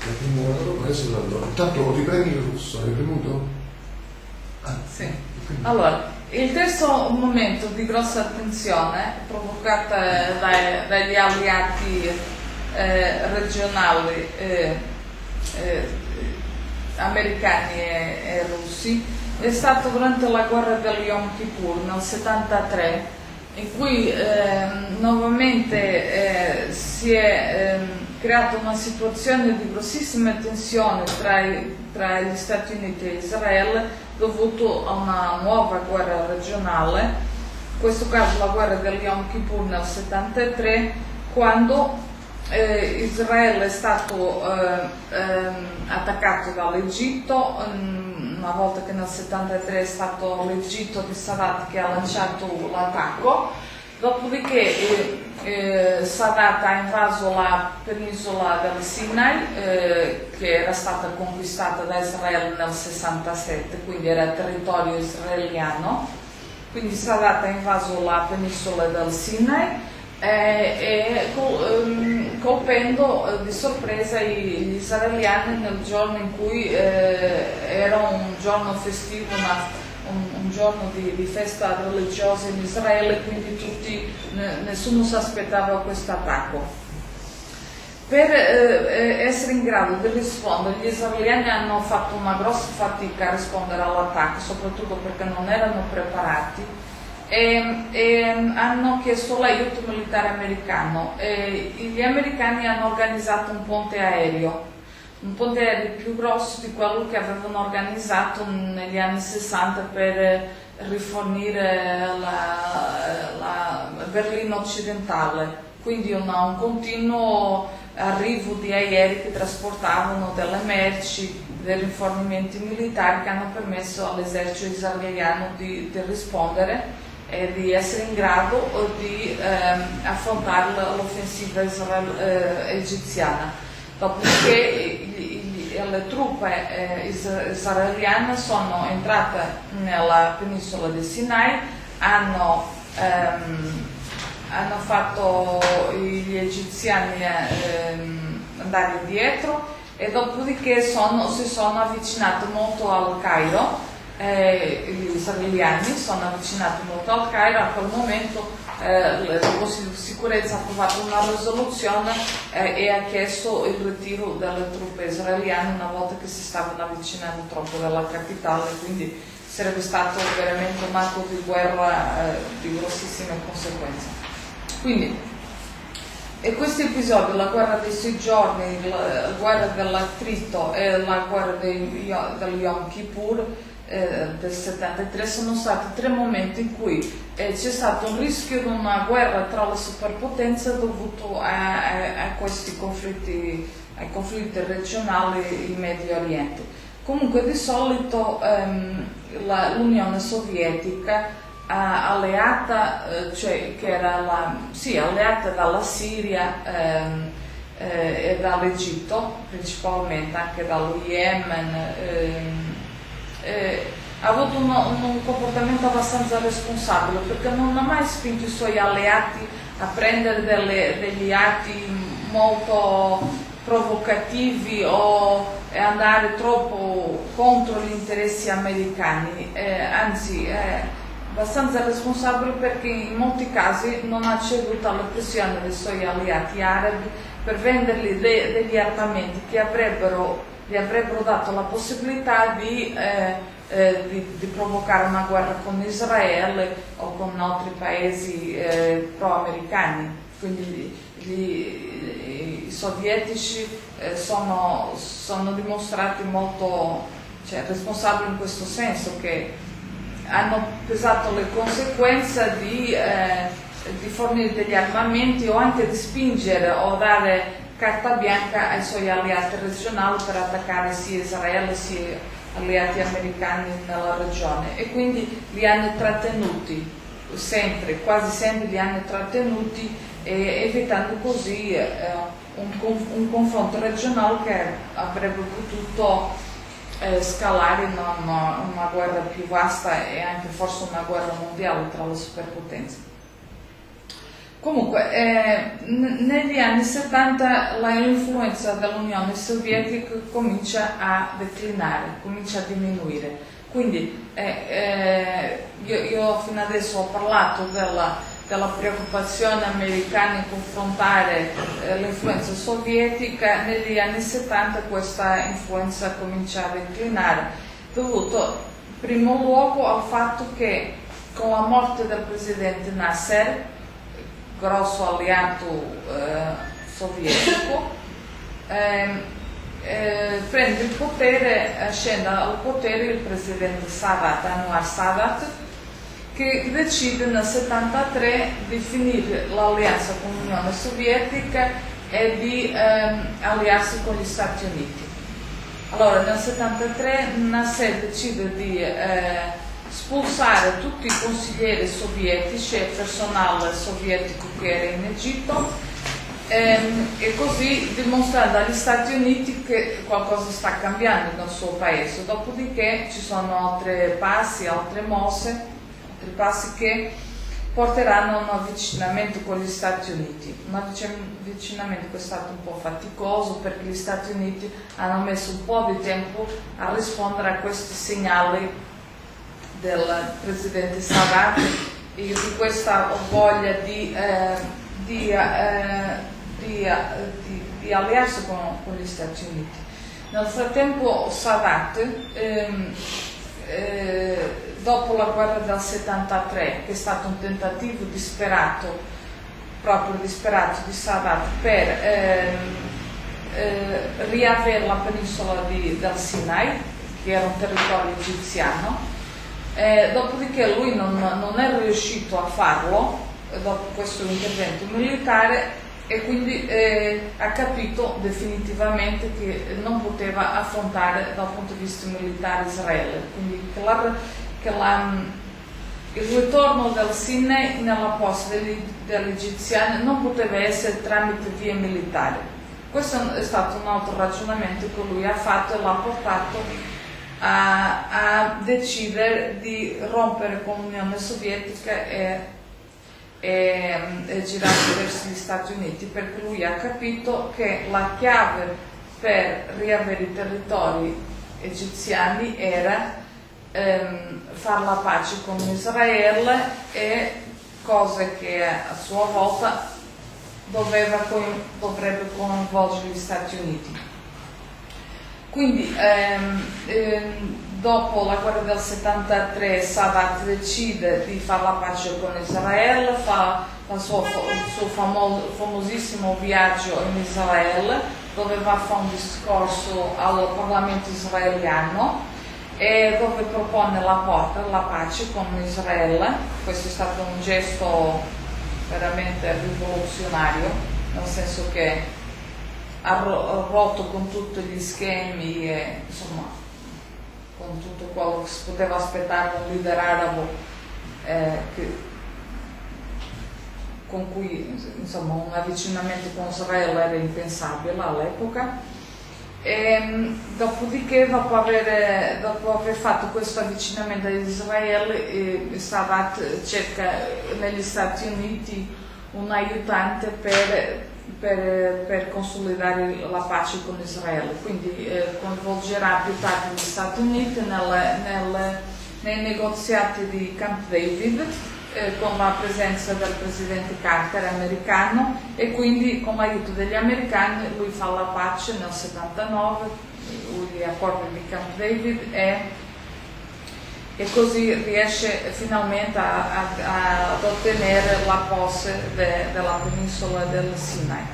La prima roba adesso intanto riprendi il russo, hai premuto? Sì. Allora, il terzo momento di grossa attenzione provocata dagli alleati regionali americani e russi è stato durante la guerra del Yom Kippur nel 73, in cui nuovamente si è creata una situazione di grossissima tensione tra gli Stati Uniti e Israele dovuto a una nuova guerra regionale, in questo caso la guerra del Yom Kippur nel 73, quando Israele è stato attaccato dall'Egitto, una volta che nel 73 è stato l'Egitto di Sadat che ha lanciato l'attacco, dopodiché Sadat ha invaso la penisola del Sinai, che era stata conquistata da Israele nel 67, quindi era territorio israeliano, quindi Sadat ha invaso la penisola del Sinai colpendo di sorpresa gli israeliani nel giorno in cui era un giorno festivo, un giorno di festa religiosa in Israele, quindi nessuno si aspettava questo attacco. Per essere in grado di rispondere, gli israeliani hanno fatto una grossa fatica a rispondere all'attacco, soprattutto perché non erano preparati, e hanno chiesto l'aiuto militare americano. Gli americani hanno organizzato un ponte aereo più grosso di quello che avevano organizzato negli anni 60 per rifornire la Berlino occidentale, quindi un continuo arrivo di aerei che trasportavano delle merci, dei rifornimenti militari che hanno permesso all'esercito israeliano di rispondere e di essere in grado di affrontare l'offensiva egiziana. Dopodiché le truppe israeliane sono entrate nella penisola del Sinai, hanno fatto gli egiziani andare dietro e dopodiché si sono avvicinati molto al Cairo. Gli israeliani sono avvicinati molto al Cairo. A quel momento il Consiglio di sicurezza ha approvato una risoluzione e ha chiesto il ritiro delle truppe israeliane una volta che si stavano avvicinando troppo dalla capitale, quindi sarebbe stato veramente un atto di guerra di grossissime conseguenze. Quindi, e questi episodi, la guerra dei 6 giorni, la guerra dell'attrito e la guerra del Yom Kippur del 73 sono stati 3 momenti in cui c'è stato un rischio di una guerra tra le superpotenze dovuto a questi conflitti, ai conflitti regionali in Medio Oriente. Comunque di solito l'Unione Sovietica alleata, cioè che era alleata dalla Siria e dall'Egitto, principalmente anche dallo Yemen, ha avuto un comportamento abbastanza responsabile, perché non ha mai spinto i suoi alleati a prendere degli atti molto provocativi o andare troppo contro gli interessi americani, anzi è abbastanza responsabile perché in molti casi non ha ceduto alla pressione dei suoi alleati arabi per vendergli degli armamenti che gli avrebbero dato la possibilità di provocare una guerra con Israele o con altri paesi pro-americani. Quindi i sovietici sono dimostrati molto responsabili in questo senso, che hanno pesato le conseguenze di fornire degli armamenti o anche di spingere o dare carta bianca ai suoi alleati regionali per attaccare sia Israele sia alleati americani nella regione, e quindi li hanno trattenuti quasi sempre li hanno trattenuti, evitando così un confronto regionale che avrebbe potuto scalare in una guerra più vasta e anche forse una guerra mondiale tra le superpotenze. Comunque, negli anni 70 l'influenza dell'Unione Sovietica comincia a declinare, comincia a diminuire. Quindi io fino adesso ho parlato della preoccupazione americana in confrontare l'influenza sovietica. Negli anni 70 questa influenza comincia a declinare, dovuto in primo luogo al fatto che con la morte del presidente Nasser, grosso alleato sovietico, prende il potere, scende al potere il presidente Sadat, Anwar Sadat, che decide nel 1973 di finire l'alleanza con l'Unione Sovietica e di allearsi con gli Stati Uniti. Allora nel 1973 Nasser decide di espulsare tutti i consiglieri sovietici e personale sovietico che era in Egitto, e così dimostrando agli Stati Uniti che qualcosa sta cambiando nel suo paese. Dopodiché ci sono altri passi, altre mosse, altri passi che porteranno a un avvicinamento con gli Stati Uniti. Un avvicinamento che è stato un po' faticoso perché gli Stati Uniti hanno messo un po' di tempo a rispondere a questi segnali del presidente Sadat e di questa voglia di allearsi con gli Stati Uniti. Nel frattempo Sadat, dopo la guerra del 73, che è stato un tentativo disperato, proprio disperato di Sadat per riavere la penisola del Sinai, che era un territorio egiziano. Dopodiché lui non è riuscito a farlo dopo questo intervento militare e quindi ha capito definitivamente che non poteva affrontare dal punto di vista militare Israele, quindi il ritorno del Sinai nella posta degli egiziani non poteva essere tramite vie militari. Questo è stato un altro ragionamento che lui ha fatto e l'ha portato a decidere di rompere con l'Unione Sovietica e girare verso gli Stati Uniti, perché lui ha capito che la chiave per riavere i territori egiziani era fare la pace con Israele, e cose che a sua volta dovrebbe coinvolgere gli Stati Uniti. Quindi dopo la guerra del 73 Sadat decide di fare la pace con Israele, fa il suo famosissimo viaggio in Israele, dove va a fare un discorso al Parlamento israeliano e dove propone la pace con Israele. Questo è stato un gesto veramente rivoluzionario, nel senso che ha rotto con tutti gli schemi e insomma con tutto quello che si poteva aspettare da un leader arabo, con cui insomma un avvicinamento con Israele era impensabile all'epoca. E dopodiché, dopo aver fatto questo avvicinamento ad Israele, Sadat cerca negli Stati Uniti un aiutante per consolidare la pace con Israele, quindi coinvolgerà più tardi gli Stati Uniti nei negoziati di Camp David, con la presenza del presidente Carter americano, e quindi con l'aiuto degli americani lui fa la pace nel 79, gli accordi di Camp David, e così riesce finalmente ad ottenere la posse della penisola del Sinai.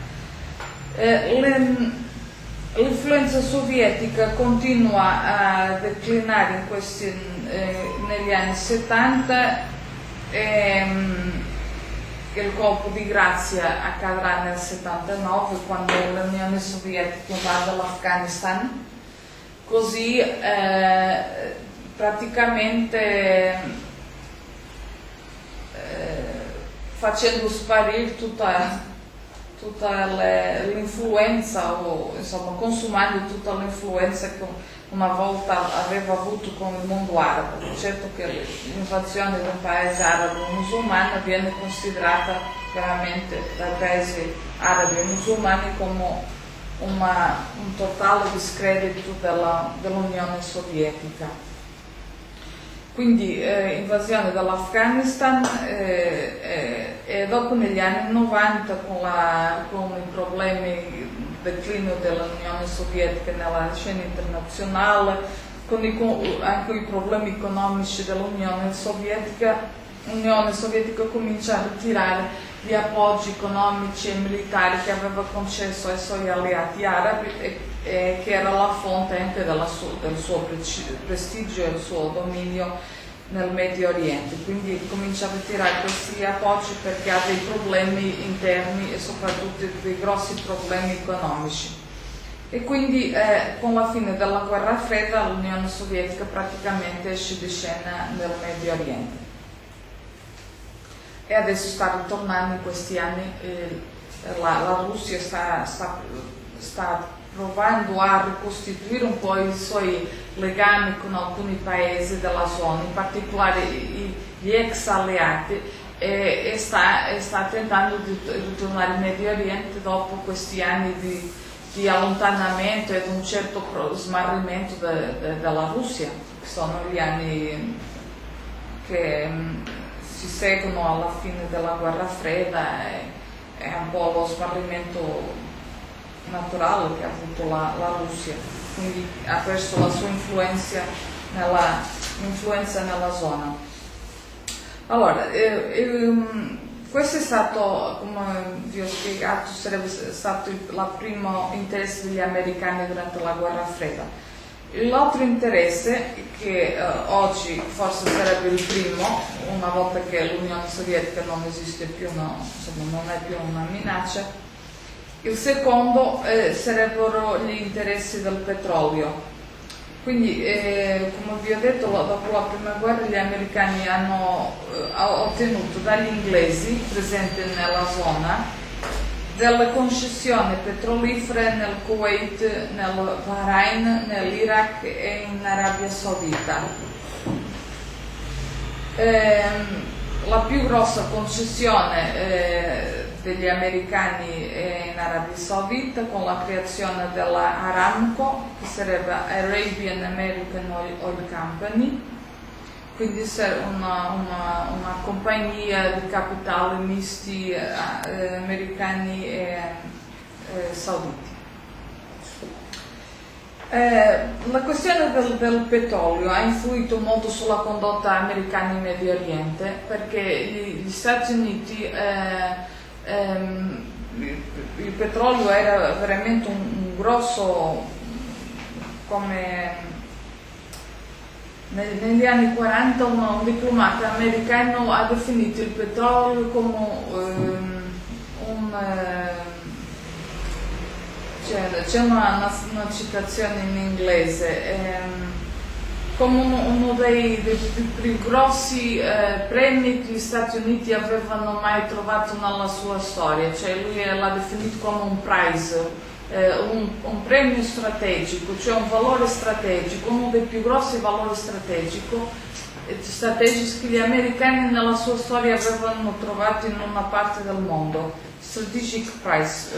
L'influenza sovietica continua a declinare negli anni 70, il colpo di grazia accadrà nel 79, quando l'Unione Sovietica invade l'Afghanistan, così praticamente facendo sparire tutta l'influenza, o insomma consumando tutta l'influenza che una volta aveva avuto con il mondo arabo. Certo che l'invasione di un paese arabo musulmano viene considerata veramente dai paesi arabi e musulmani come un totale discredito dell'Unione Sovietica. Quindi invasione dall'Afghanistan e dopo negli anni 90 con i problemi del declino dell'Unione Sovietica nella scena internazionale, anche i problemi economici dell'Unione Sovietica, l'Unione Sovietica comincia a ritirare gli appoggi economici e militari che aveva concesso ai suoi alleati arabi e che era la fonte anche del suo prestigio e il suo dominio nel Medio Oriente. Quindi comincia a ritirare questi appoggi perché ha dei problemi interni e soprattutto dei grossi problemi economici. E quindi con la fine della guerra fredda l'Unione Sovietica praticamente esce di scena nel Medio Oriente. E adesso sta ritornando in questi anni, la Russia sta provando a ricostituire un po' i suoi legami con alcuni paesi della zona, in particolare gli ex alleati, e sta tentando di ritornare in Medio Oriente dopo questi anni di allontanamento e di un certo smarrimento della Russia, che sono gli anni che si seguono alla fine della guerra fredda, è un po' lo smarrimento naturale che ha avuto la Russia, quindi ha perso la sua influenza nella zona. Allora, questo è stato, come vi ho spiegato, sarebbe stato il primo interesse degli americani durante la guerra fredda. L'altro interesse, che oggi forse sarebbe il primo, una volta che l'Unione Sovietica non esiste più, non è più una minaccia, il secondo sarebbero gli interessi del petrolio. Quindi, come vi ho detto, dopo la prima guerra gli americani hanno ottenuto dagli inglesi presenti nella zona delle concessioni petrolifere nel Kuwait, nel Bahrain, nell'Iraq e in Arabia Saudita. La più grossa concessione degli americani è in Arabia Saudita con la creazione della Aramco, che sarebbe Arabian American Oil Company, quindi una compagnia di capitali misti americani e sauditi. La questione del petrolio ha influito molto sulla condotta americana in Medio Oriente, perché gli Stati Uniti, il petrolio era veramente un grosso, come negli anni 40 un diplomata americano ha definito il petrolio come c'è una citazione in inglese, come uno dei più grossi premi che gli Stati Uniti avevano mai trovato nella sua storia, cioè lui l'ha definito come un prize, un premio strategico, cioè un valore strategico, uno dei più grossi valori strategici che gli americani nella sua storia avevano trovato in una parte del mondo. Strategic prize,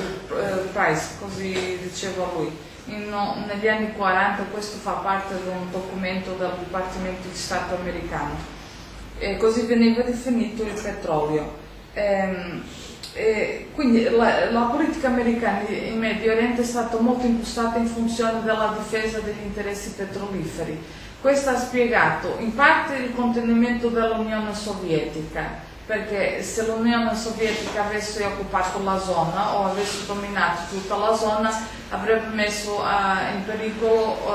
così diceva lui. Negli anni 40 questo fa parte di un documento del Dipartimento di Stato americano, e così veniva definito il petrolio. Quindi la politica americana in Medio Oriente è stata molto impostata in funzione della difesa degli interessi petroliferi. Questo ha spiegato in parte il contenimento dell'Unione Sovietica, perché se l'Unione Sovietica avesse occupato la zona o avesse dominato tutta la zona avrebbe messo in pericolo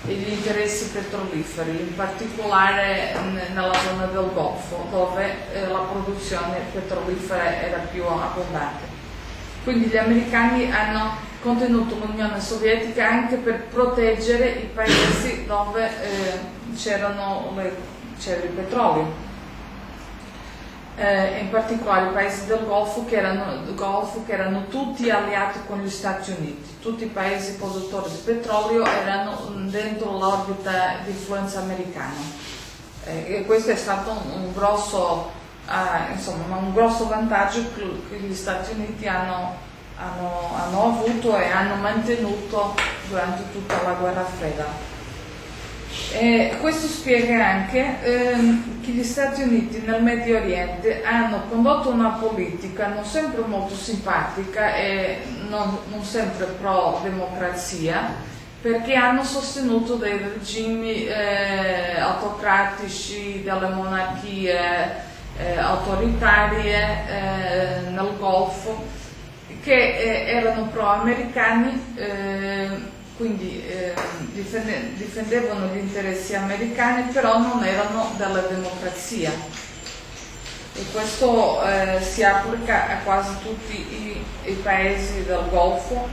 gli interessi petroliferi, in particolare nella zona del Golfo, dove la produzione petrolifera era più abbondante. Quindi gli americani hanno contenuto l'Unione Sovietica anche per proteggere i paesi dove c'era il petrolio. in particolare i paesi del Golfo che erano tutti alleati con gli Stati Uniti. Tutti i paesi produttori di petrolio erano dentro l'orbita di influenza americana. E questo è stato un grosso vantaggio che gli Stati Uniti hanno avuto e hanno mantenuto durante tutta la guerra fredda. Questo spiega anche che gli Stati Uniti nel Medio Oriente hanno condotto una politica non sempre molto simpatica e non sempre pro-democrazia, perché hanno sostenuto dei regimi autocratici, delle monarchie autoritarie nel Golfo, che erano pro-americani, quindi difendevano gli interessi americani, però non erano della democrazia. E questo si applica a quasi tutti i paesi del Golfo,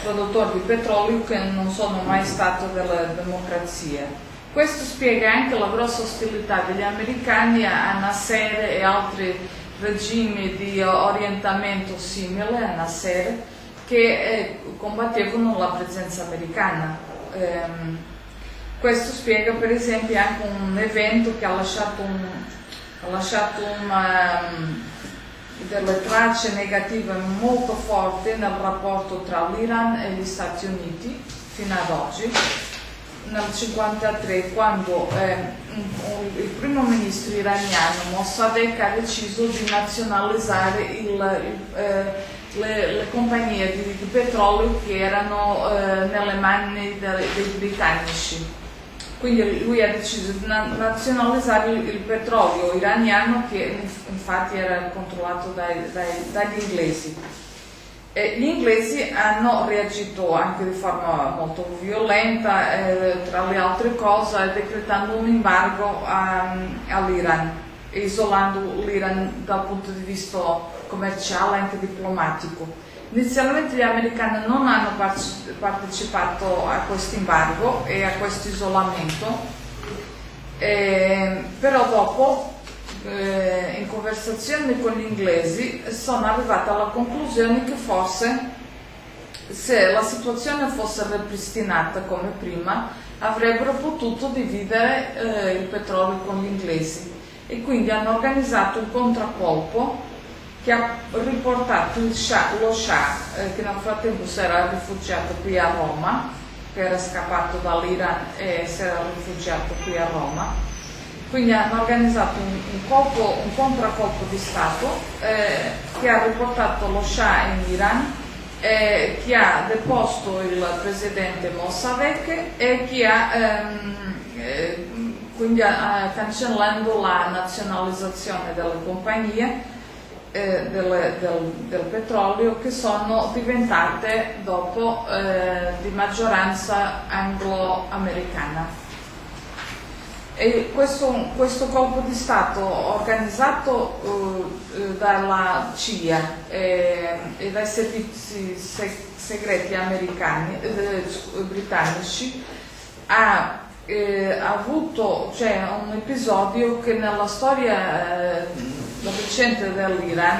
produttori di petrolio, che non sono mai stati della democrazia. Questo spiega anche la grossa ostilità degli americani a Nasser e altri regimi di orientamento simile a Nasser, che combattevano la presenza americana. Questo spiega per esempio anche un evento che ha lasciato delle tracce negative molto forti nel rapporto tra l'Iran e gli Stati Uniti fino ad oggi, nel 1953, quando il primo ministro iraniano Mossadegh ha deciso di nazionalizzare le compagnie di petrolio che erano nelle mani dei britannici. Quindi lui ha deciso di nazionalizzare il petrolio iraniano, che infatti era controllato dagli inglesi. Gli inglesi hanno reagito anche di forma molto violenta, tra le altre cose decretando un embargo all'Iran, isolando l'Iran dal punto di vista commerciale e anche diplomatico. Inizialmente gli americani non hanno partecipato a questo embargo e a questo isolamento, però dopo, in conversazioni con gli inglesi, sono arrivati alla conclusione che forse, se la situazione fosse ripristinata come prima, avrebbero potuto dividere il petrolio con gli inglesi, e quindi hanno organizzato un contraccolpo che ha riportato lo Shah, che nel frattempo si era rifugiato qui a Roma, che era scappato dall'Iran e si era rifugiato qui a Roma. Quindi hanno organizzato un contraccolpo di Stato che ha riportato lo Shah in Iran, che ha deposto il presidente Mossadegh e che quindi cancellando la nazionalizzazione delle compagnie del petrolio, che sono diventate dopo di maggioranza anglo-americana. E questo colpo di Stato organizzato dalla CIA e dai servizi segreti britannici ha avuto un episodio che nella storia recente dell'Iran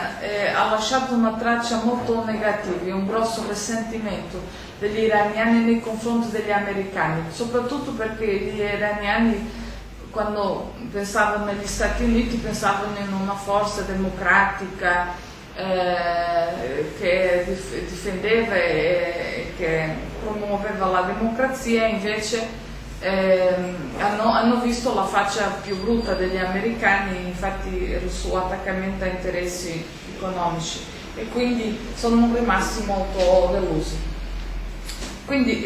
ha lasciato una traccia molto negativa, un grosso risentimento degli iraniani nei confronti degli americani, soprattutto perché gli iraniani, quando pensavano agli Stati Uniti, pensavano in una forza democratica che difendeva e che promuoveva la democrazia. Invece hanno visto la faccia più brutta degli americani, infatti il suo attaccamento a interessi economici, e quindi sono rimasti molto delusi. Quindi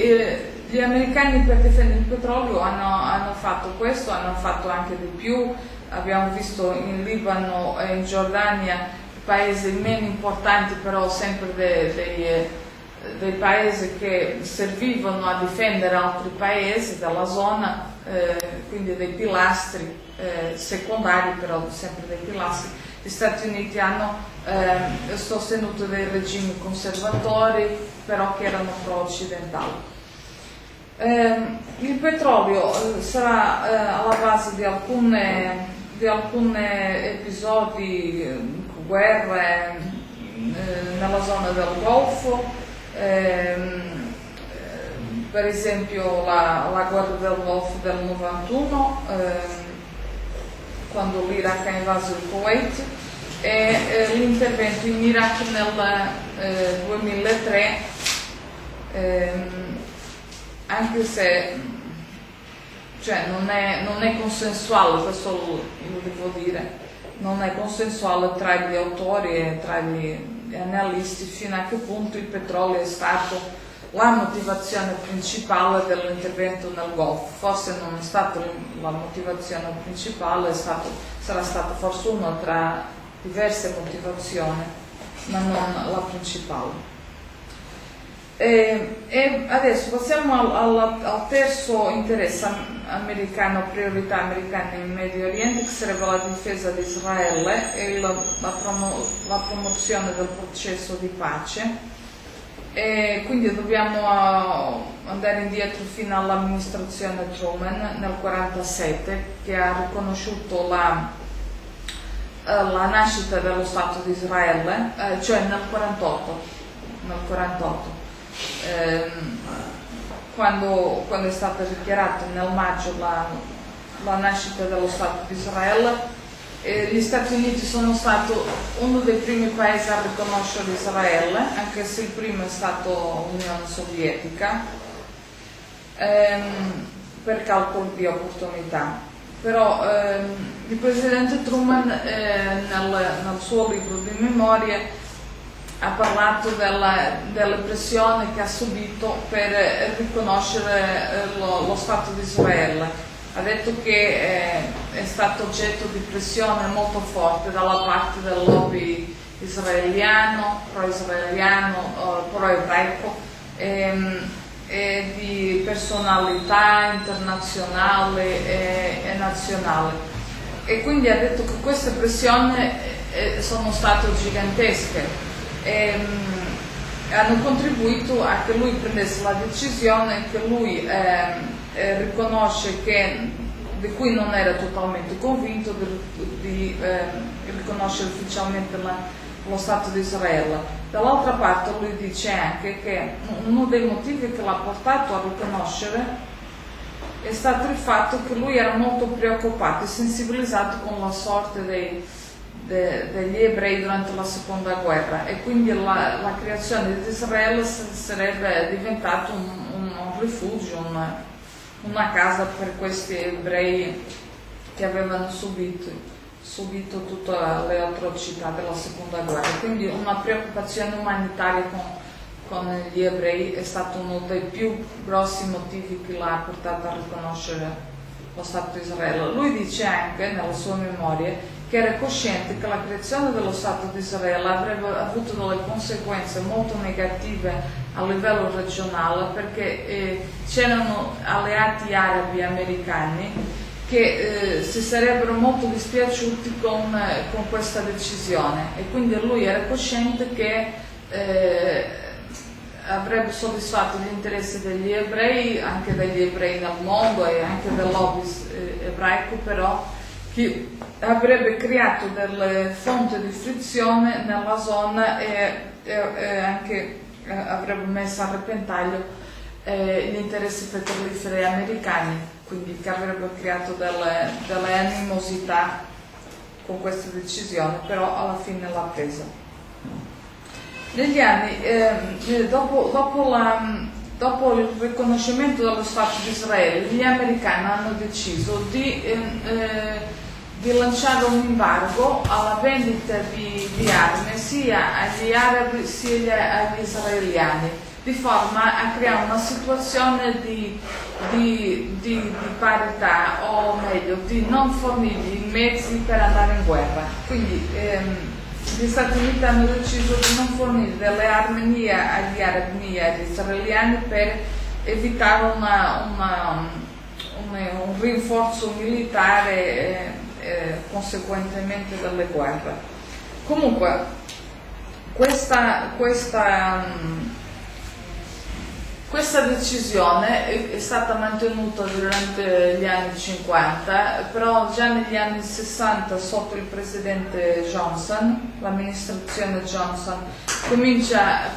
gli americani, per difendere il petrolio, hanno fatto questo, hanno fatto anche di più. Abbiamo visto in Libano e in Giordania paesi meno importanti, però sempre dei paesi che servivano a difendere altri paesi della zona, quindi dei pilastri secondari, però sempre dei pilastri. Gli Stati Uniti hanno sostenuto dei regimi conservatori, però che erano pro-occidentali. Il petrolio sarà alla base di di alcuni episodi, guerre nella zona del Golfo, per esempio la guerra del Golfo del 91, quando l'Iraq ha invaso il Kuwait, e l'intervento in Iraq nel 2003, anche se non è consensuale, questo lo devo dire, non è consensuale tra gli autori e tra gli analisti fino a che punto il petrolio è stato la motivazione principale dell'intervento nel Golfo. Forse non è stata la motivazione principale, sarà stata forse una tra diverse motivazioni, ma non la principale. E adesso passiamo al terzo interesse americano, priorità americana in Medio Oriente, che sarebbe la difesa di Israele e la promozione del processo di pace. E quindi dobbiamo andare indietro fino all'amministrazione Truman nel 1947, che ha riconosciuto la nascita dello Stato di Israele, cioè nel 1948. Quando è stata dichiarata nel maggio la nascita dello Stato di Israele, gli Stati Uniti sono stati uno dei primi paesi a riconoscere Israele, anche se il primo è stato l'Unione Sovietica, per calcolo di opportunità. Però il presidente Truman nel suo libro di memorie ha parlato della pressione che ha subito per riconoscere lo Stato di Israele. Ha detto che è stato oggetto di pressione molto forte dalla parte del lobby israeliano, pro-israeliano, pro-ebraico, e di personalità internazionale e nazionale. E quindi ha detto che queste pressioni sono state gigantesche. Hanno contribuito a che lui prendesse la decisione che lui riconosce di cui non era totalmente convinto di riconoscere ufficialmente lo Stato di Israele. Dall'altra parte lui dice anche che uno dei motivi che l'ha portato a riconoscere è stato il fatto che lui era molto preoccupato e sensibilizzato con la sorte degli ebrei durante la seconda guerra, e quindi la creazione di Israele sarebbe diventato un rifugio, una casa per questi ebrei che avevano subito tutte le atrocità della seconda guerra. Quindi una preoccupazione umanitaria con gli ebrei è stato uno dei più grossi motivi che l'ha portato a riconoscere lo Stato di Israele. Lui dice anche nella sua memoria che era cosciente che la creazione dello Stato di Israele avrebbe avuto delle conseguenze molto negative a livello regionale, perché c'erano alleati arabi americani che si sarebbero molto dispiaciuti con questa decisione, e quindi lui era cosciente che avrebbe soddisfatto gli interessi degli ebrei, anche degli ebrei nel mondo e anche del lobby ebraico, però che avrebbe creato delle fonti di frizione nella zona e anche avrebbe messo a repentaglio gli interessi petroliferi americani, quindi che avrebbe creato delle animosità con questa decisione, però alla fine l'ha presa. Negli anni, dopo il riconoscimento dello Stato di Israele, gli americani hanno deciso di lanciare un embargo alla vendita di armi sia agli arabi sia agli israeliani, di forma a creare una situazione di parità, o meglio, di non fornirgli i mezzi per andare in guerra. Quindi gli Stati Uniti hanno deciso di non fornire delle armi né agli arabi né agli israeliani per evitare un rinforzo militare conseguentemente delle guerre. Comunque questa questa decisione è stata mantenuta durante gli anni 50, però già negli anni 60 sotto il presidente Johnson, l'amministrazione Johnson, comincia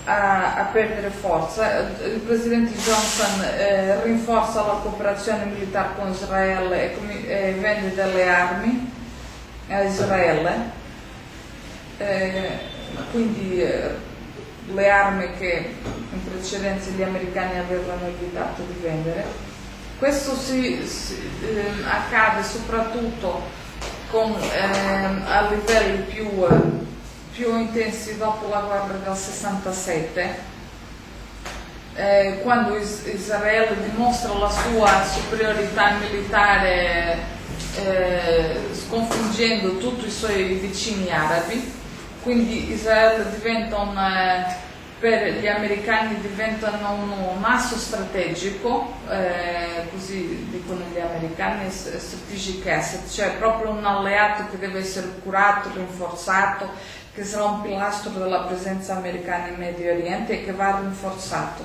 a perdere forza. Il presidente Johnson rinforza la cooperazione militare con Israele e vende delle armi a Israele, quindi le armi che in precedenza gli americani avevano evitato di vendere. Questo accade soprattutto a livelli più intensi dopo la guerra del 67, quando Israele dimostra la sua superiorità militare sconfiggendo tutti i suoi vicini arabi. Quindi Israele per gli americani diventano un asso strategico, così dicono gli americani, strategic asset, cioè proprio un alleato che deve essere curato, rinforzato, che sarà un pilastro della presenza americana in Medio Oriente e che va rinforzato.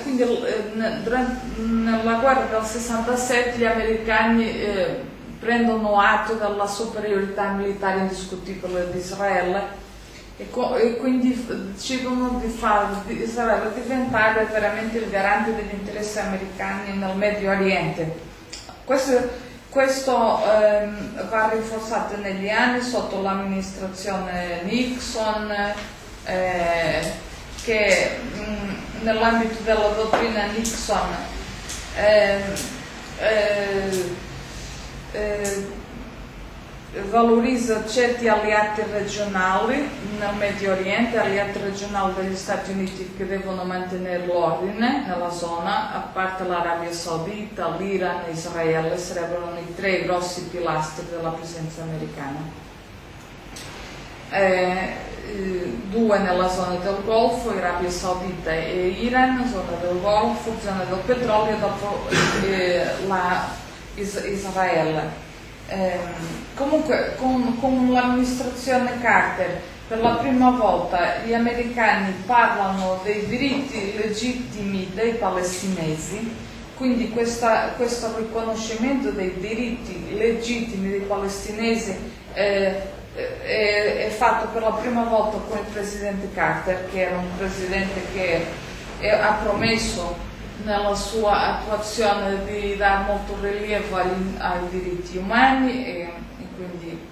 Quindi nella guerra del 67 gli americani prendono atto della superiorità militare indiscutibile di Israele e quindi decidono di fare di Israele diventare veramente il garante degli interessi americani nel Medio Oriente. Questo va rinforzato negli anni sotto l'amministrazione Nixon, che nell'ambito della dottrina Nixon valorizza certi alleati regionali nel Medio Oriente, alleati regionali degli Stati Uniti che devono mantenere l'ordine nella zona, a parte l'Arabia Saudita, l'Iran e Israele sarebbero i tre grossi pilastri della presenza americana. Due nella zona del Golfo, Arabia Saudita e Iran, zona del Golfo, zona del petrolio e dopo Israele. Comunque con l'amministrazione Carter per la prima volta gli americani parlano dei diritti legittimi dei palestinesi, quindi questo riconoscimento dei diritti legittimi dei palestinesi è fatto per la prima volta con il presidente Carter, che era un presidente che ha promesso nella sua attuazione di dare molto rilievo ai diritti umani e quindi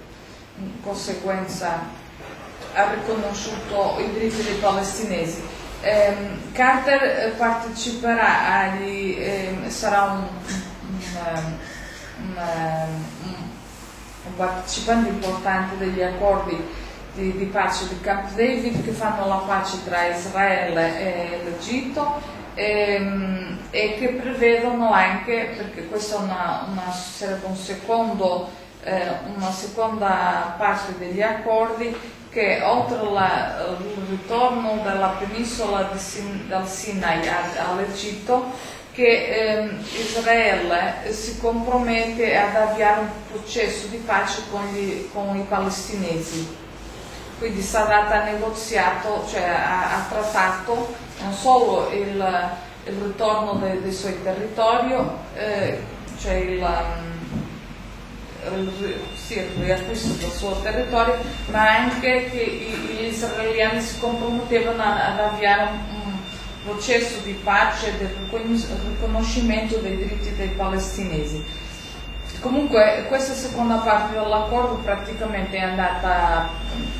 in conseguenza ha riconosciuto i diritti dei palestinesi. Carter parteciperà sarà un partecipante importante degli accordi di pace di Camp David che fanno la pace tra Israele e l'Egitto e che prevedono anche, perché questa sarebbe una seconda parte degli accordi, che oltre il ritorno dalla penisola del Sinai all'Egitto, che Israele si compromette ad avviare un processo di pace con i palestinesi. Quindi sarà da negoziato, cioè ha trattato non solo il ritorno dei suoi territori, cioè il riacquisto del suo territorio, ma anche che gli israeliani si compromettevano ad avviare un processo di pace e del riconoscimento dei diritti dei palestinesi. Comunque questa seconda parte dell'accordo praticamente è andata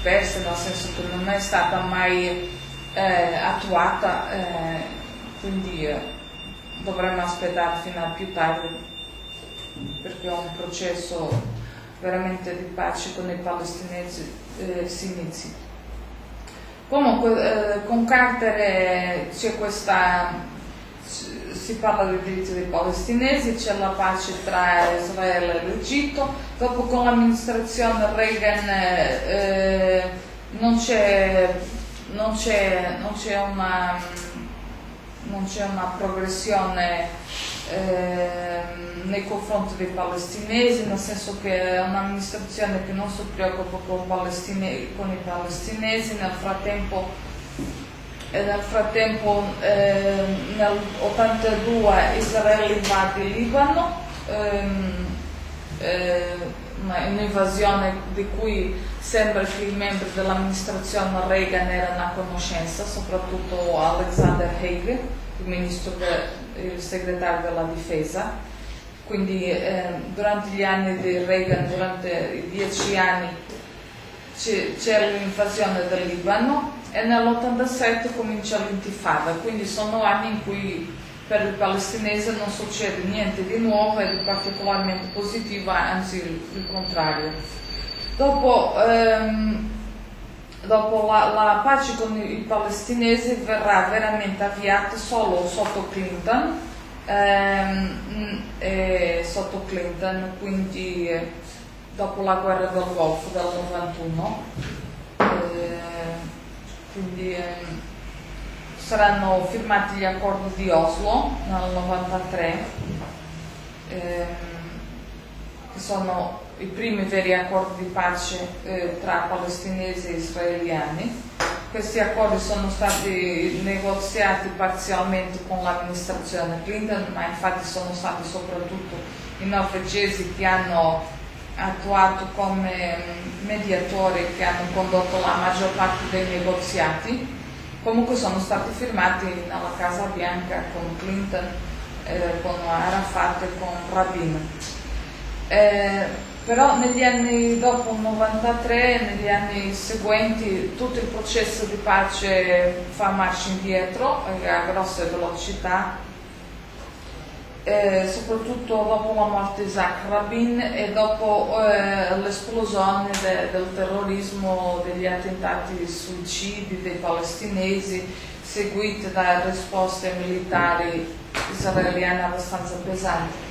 persa, nel senso che non è stata mai attuata, quindi dovremmo aspettare fino a più tardi, perché un processo veramente di pace con i palestinesi si inizi. Comunque con Carter c'è si parla dei diritti dei palestinesi, c'è la pace tra Israele e l'Egitto. Dopo con l'amministrazione Reagan non c'è una progressione nei confronti dei palestinesi, nel senso che è un'amministrazione che non si preoccupa con i palestinesi. Nel frattempo nel 82 Israele invade il Libano, un'invasione di cui sembra che i membri dell'amministrazione Reagan erano a conoscenza, soprattutto Alexander Haig, il segretario della difesa. Quindi durante gli anni di Reagan, durante i 10 anni, c'era l'invasione del Libano e nell'87 comincia l'intifada, quindi sono anni in cui per il palestinese non succede niente di nuovo e di particolarmente positivo, anzi il contrario. Dopo la pace con i palestinesi verrà veramente avviata solo sotto Clinton, quindi dopo la guerra del Golfo del 91, quindi saranno firmati gli accordi di Oslo nel 93, che sono i primi veri accordi di pace tra palestinesi e israeliani. Questi accordi sono stati negoziati parzialmente con l'amministrazione Clinton, ma infatti sono stati soprattutto i norvegesi che hanno attuato come mediatori, che hanno condotto la maggior parte dei negoziati. Comunque sono stati firmati nella Casa Bianca con Clinton, con Arafat e con Rabin. Però negli anni dopo il 93, negli anni seguenti, tutto il processo di pace fa marcia indietro a grosse velocità, soprattutto dopo la morte di Isaac Rabin e dopo l'esplosione del terrorismo, degli attentati suicidi dei palestinesi, seguiti da risposte militari israeliane abbastanza pesanti.